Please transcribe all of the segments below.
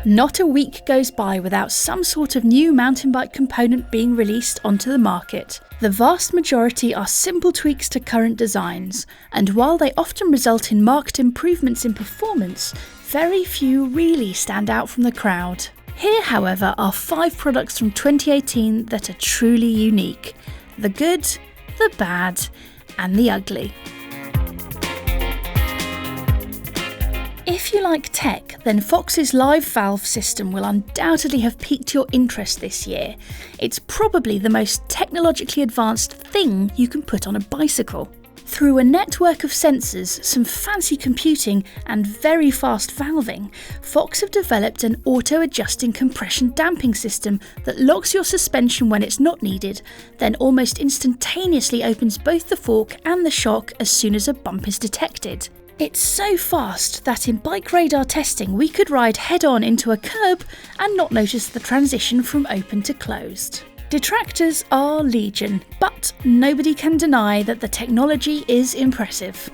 Not a week goes by without some sort of new mountain bike component being released onto the market. The vast majority are simple tweaks to current designs, and while they often result in marked improvements in performance, very few really stand out from the crowd. Here, however, are 5 products from 2018 that are truly unique: the good, the bad, and the ugly. If you like tech, then Fox's LiveValve system will undoubtedly have piqued your interest this year. It's probably the most technologically advanced thing you can put on a bicycle. Through a network of sensors, some fancy computing, and very fast valving, Fox have developed an auto-adjusting compression damping system that locks your suspension when it's not needed, then almost instantaneously opens both the fork and the shock as soon as a bump is detected. It's so fast that in BikeRadar testing we could ride head-on into a curb and not notice the transition from open to closed. Detractors are legion, but nobody can deny that the technology is impressive.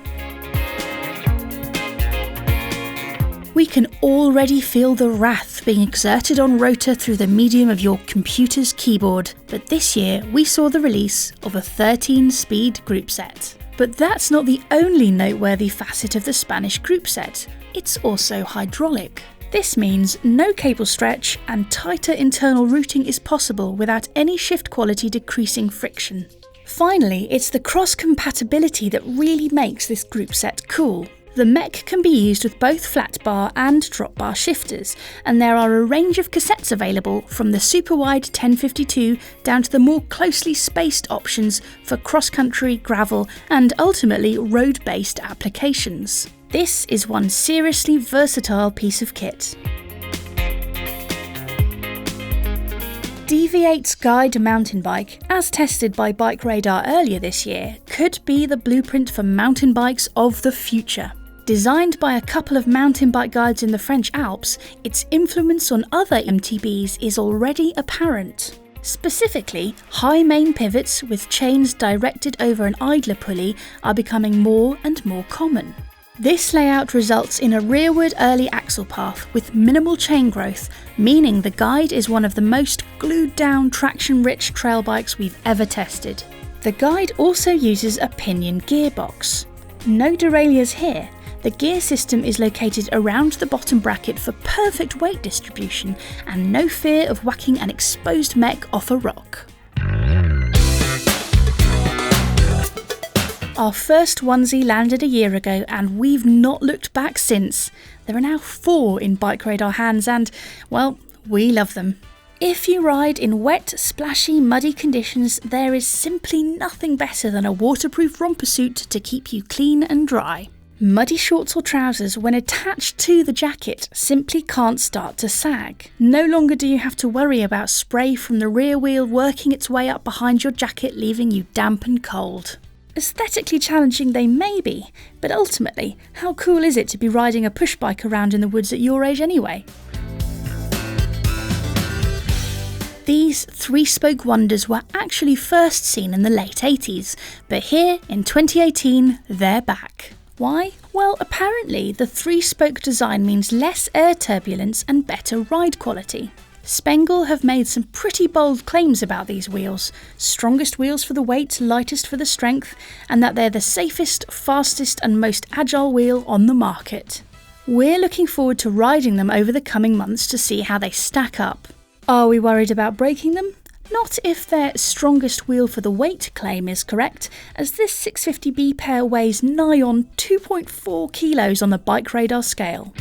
We can already feel the wrath being exerted on rotor through the medium of your computer's keyboard, but this year we saw the release of a 13-speed Groupset. But that's not the only noteworthy facet of the Spanish Groupset, it's also hydraulic. This means no cable stretch and tighter internal routing is possible without any shift quality decreasing friction. Finally, it's the cross-compatibility that really makes this Groupset cool. The mech can be used with both flat bar and drop bar shifters, and there are a range of cassettes available from the super wide 1052 down to the more closely spaced options for cross-country, gravel, and ultimately road-based applications. This is one seriously versatile piece of kit. DV8's Guide mountain bike, as tested by BikeRadar earlier this year, could be the blueprint for mountain bikes of the future. Designed by a couple of mountain bike guides in the French Alps, its influence on other MTBs is already apparent. Specifically, high main pivots with chains directed over an idler pulley are becoming more and more common. This layout results in a rearward early axle path with minimal chain growth, meaning the Guide is one of the most glued-down traction-rich trail bikes we've ever tested. The Guide also uses a pinion gearbox. No derailleurs here. The gear system is located around the bottom bracket for perfect weight distribution and no fear of whacking an exposed mech off a rock. Our first onesie landed a year ago and we've not looked back since. There are now 4 in BikeRadar hands and, well, we love them. If you ride in wet, splashy, muddy conditions, there is simply nothing better than a waterproof romper suit to keep you clean and dry. Muddy shorts or trousers, when attached to the jacket, simply can't start to sag. No longer do you have to worry about spray from the rear wheel working its way up behind your jacket, leaving you damp and cold. Aesthetically challenging they may be, but ultimately, how cool is it to be riding a push bike around in the woods at your age anyway? These 3-spoke wonders were actually first seen in the late 80s, but here in 2018, they're back. Why? Well, apparently the 3-spoke design means less air turbulence and better ride quality. Spangle have made some pretty bold claims about these wheels. Strongest wheels for the weight, lightest for the strength, and that they're the safest, fastest and most agile wheel on the market. We're looking forward to riding them over the coming months to see how they stack up. Are we worried about breaking them? Not if their strongest wheel for the weight claim is correct, as this 650B pair weighs nigh on 2.4 kilos on the BikeRadar scale.